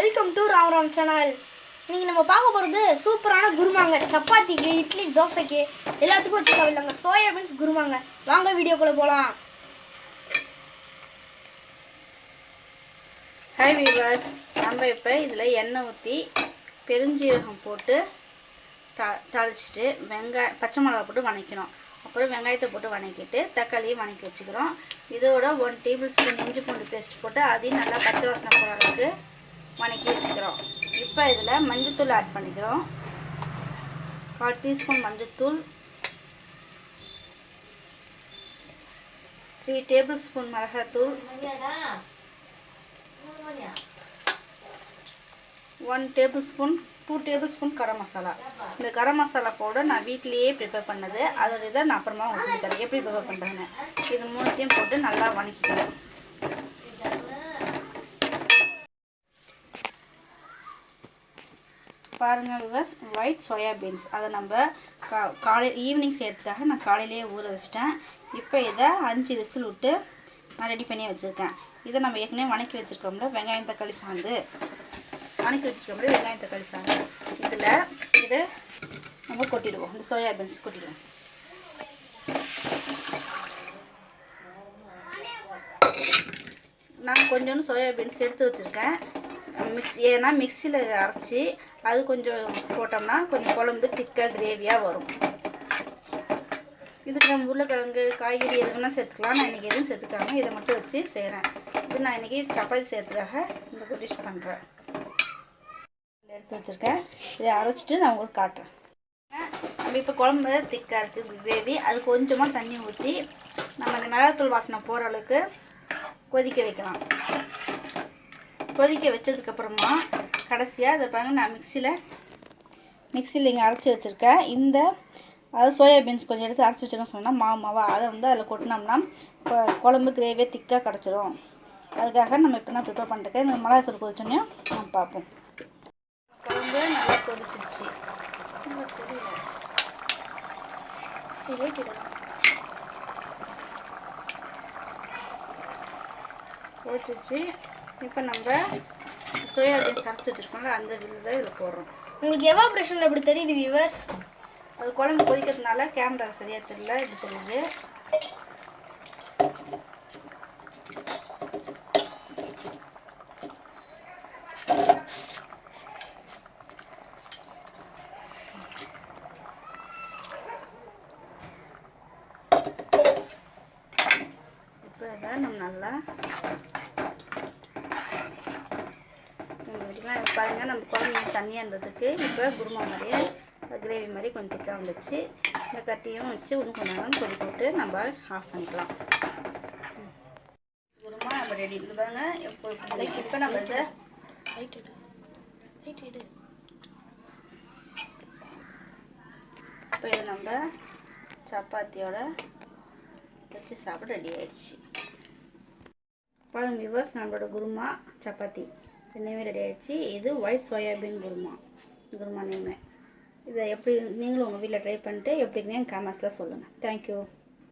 Welcome to Ram channel. இன்னைக்கு நம்ம பார்க்க போகிறது சூப்பரான குருமாங்க. சப்பாத்திக்கு, இட்லி, தோசைக்கு எல்லாத்துக்கும் வச்சு சாப்பிடலாங்க. Soya beans குருமாங்க. வாங்க வீடியோக்குள்ளே போகலாம். ஹாய் வீவர்ஸ், நம்ம இப்போ இதில் எண்ணெய் ஊற்றி பெருஞ்சீரகம் போட்டு தாளிச்சிட்டு பச்சை மிளகா போட்டு வதக்கணும். அப்புறம் வெங்காயத்தை போட்டு வதக்கிட்டு தக்காளியும் வதக்கி வச்சுக்கிறோம். இதோட 1 டேபிள் ஸ்பூன் இஞ்சி பூண்டு பேஸ்ட் போட்டு அதையும் நல்லா பச்சை வாசனை போகிற அளவுக்கு வதக்கி வச்சுக்கிறோம். இப்போ இதில் மஞ்சள்தூள் ஆட் பண்ணிக்கிறோம். 1/4 டீஸ்பூன் மஞ்சள்தூள், 3 டேபிள் ஸ்பூன் மிளகாத்தூள், 1 table spoon 2 table spoon garam masala. இந்த கரம் மசாலா பவுடர் நான் வீட்டிலேயே ப்ரிப்பேர் பண்ணது. அதோட இதை நான் அப்புறமா உங்களுக்கு தரேன் எப்படி ப்ரிப்பேர் பண்ணுறேன்னு. இது மூணுத்தையும் போட்டு நல்லா வதக்கிக்கிறேன். பாருங்கள் விவர்ஸ், ஒயிட் சோயா பீன்ஸ் அதை நம்ம ஈவினிங் செய்யறதுக்காக நான் காலையிலேயே ஊற வச்சிட்டேன். இப்போ இதை 5 விசில் விட்டு நான் ரெடி பண்ணி வச்சுருக்கேன். இதை நம்ம ஏற்கனவே வதக்கி வச்சுருக்கோம்ல வெங்காயம் தக்காளி சாந்து இதில் இதை நம்ம கொட்டிடுவோம். இந்த சோயா பீன்ஸ் கொட்டிடுவோம். நான் கொஞ்சோண்டு சோயா பீன்ஸ் எடுத்து வச்சுருக்கேன். ஏன்னா மிக்சியில் அரைச்சி அது கொஞ்சம் போட்டோம்னா கொஞ்சம் குழம்பு திக்காக கிரேவியாக வரும். இதுக்கு நம்ம உருளைக்கிழங்கு காய்கறி எதுக்குன்னா சேர்த்துக்கலாம். நான் இன்றைக்கி எதுவும் சேர்த்துக்காம இதை மட்டும் வச்சு செய்கிறேன். இப்போ நான் இன்றைக்கி சப்பாத்தி செய்கிறதுக்காக இந்த டிஷ் பண்ணுறேன். எடுத்து வச்சுருக்கேன். இதை அரைச்சிட்டு நான் உங்களுக்கு காட்டுறேன். நம்ம இப்போ குழம்பு திக்காக இருக்குது கிரேவி. அது கொஞ்சமாக தண்ணி ஊற்றி நம்ம அந்த மிளகாத்தூள் வாசனை போகிற அளவுக்கு கொதிக்க வைக்கலாம். கொதிக்க வச்சதுக்கப்புறமா கடைசியாக இதை பாருங்கள், நான் மிக்சியில் இங்கே அரைச்சி வச்சுருக்கேன். அதாவது சோயா பீன்ஸ் கொஞ்சம் எடுத்து அரைச்சி வச்சுருக்கேன்னு சொன்னால் மாவை அதை அதில் கொட்டினோம்னா குழம்பு கிரேவியே திக்காக கிடச்சிரும். அதுக்காக நம்ம இப்போ நான் ப்ரிப்பேர் பண்ணிருக்கேன். இந்த மிளகாத்தூள் கொதிச்சோன்னே நம்ம பார்ப்போம். குழம்பு நல்லா கொதிச்சிருச்சு. கொதிச்சிச்சு. இப்போ நம்ம சோயா பீன்ஸ் அரைச்சி வச்சுருக்கோம்ல அந்த இதில் இதில் போடுறோம். உங்களுக்கு எவாப்ரேஷன் எப்படி தெரியுது வியூவர்ஸ்? அது குழம்பு கொதிக்கிறதுனால கேமரா சரியாக தெரியல, இப்படி தெரியுது. இப்போ இதை நம்ம நல்லா பாருங்கள், நம்ம குழம்பு தண்ணியாக இருந்ததுக்கு இப்போ குருமா மாதிரியே கிரேவி மாதிரி கொஞ்சம் திக்காக வந்துச்சு. இந்த கட்டியும் வச்சு இன்னும் கொஞ்சம் நேரம் கொதிக்க விட்டு நம்ம ஆஃப் பண்ணிக்கலாம். குருமா நம்ம ரெடி. இது பாருங்கள், இப்போ நம்ம இதை இப்போ இதை நம்ம சப்பாத்தியோட வச்சு சாப்பிட ரெடி ஆயிடுச்சு. பாருங்கள் வியூவர்ஸ், நம்மளோட குருமா சப்பாத்தி ரெண்டுமே ரெடி ஆகிடுச்சு. இது ஒயிட் சோயாபீன் குருமா நேமு. இதை எப்படி நீங்களும் உங்கள் வீட்டில் ட்ரை பண்ணிட்டு எப்படின்னு கமெண்ட்ஸில் சொல்லுங்கள். தேங்க்யூ.